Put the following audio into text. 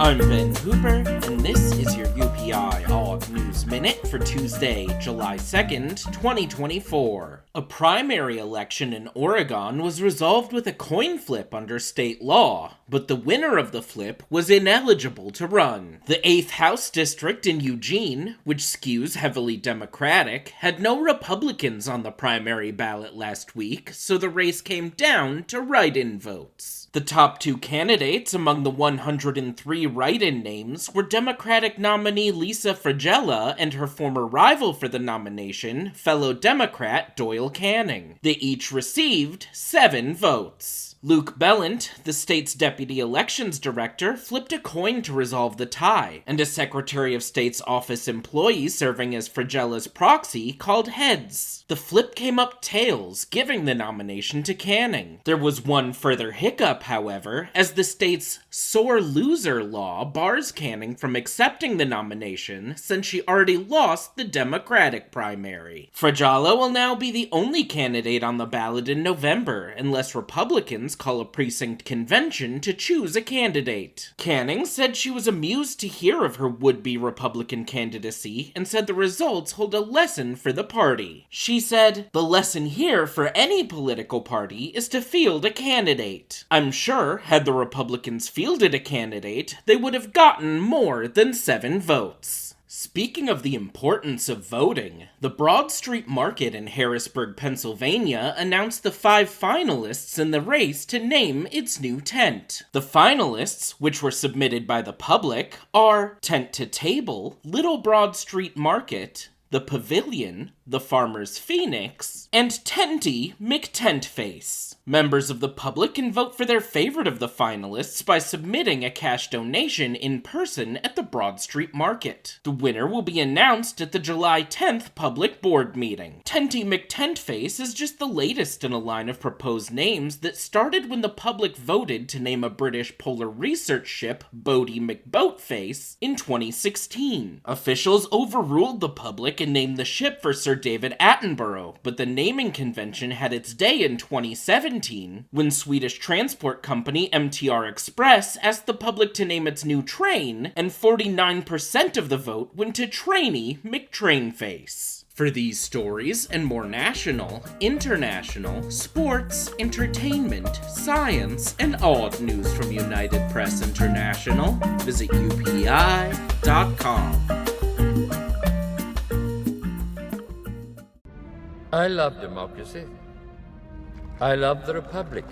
I'm Ben Hooper, and this is your UPI Odd News Minute for Tuesday, July 2nd, 2024. A primary election in Oregon was resolved with a coin flip under state law, but the winner of the flip was ineligible to run. The 8th House District in Eugene, which skews heavily Democratic, had no Republicans on the primary ballot last week, so the race came down to write-in votes. The top two candidates among the 103 write-in names were Democratic nominee Lisa Fragella and her former rival for the nomination, fellow Democrat Doyle Canning. They each received 7 votes. Luke Bellant, the state's deputy elections director, flipped a coin to resolve the tie, and a Secretary of State's office employee serving as Fragella's proxy called heads. The flip came up tails, giving the nomination to Canning. There was one further hiccup, however, as the state's sore loser law bars Canning from accepting the nomination since she already lost the Democratic primary. Fragella will now be the only candidate on the ballot in November, unless Republicans call a precinct convention to choose a candidate. Canning said she was amused to hear of her would-be Republican candidacy and said the results hold a lesson for the party. She said, "The lesson here for any political party is to field a candidate. I'm sure, had the Republicans fielded a candidate, they would have gotten more than 7 votes." Speaking of the importance of voting, the Broad Street Market in Harrisburg, Pennsylvania announced the 5 finalists in the race to name its new tent. The finalists, which were submitted by the public, are Tent to Table, Little Broad Street Market, The Pavilion, The Farmer's Phoenix, and Tenty McTentface. Members of the public can vote for their favorite of the finalists by submitting a cash donation in person at the Broad Street Market. The winner will be announced at the July 10th public board meeting. Tenty McTentface is just the latest in a line of proposed names that started when the public voted to name a British polar research ship, Boaty McBoatface, in 2016. Officials overruled the public and named the ship for Sir David Attenborough, but the naming convention had its day in 2017 when Swedish transport company MTR Express asked the public to name its new train, and 49% of the vote went to Trainee McTrainface. For these stories and more national, international, sports, entertainment, science, and odd news from United Press International, visit UPI.com. I love democracy. I love the Republic.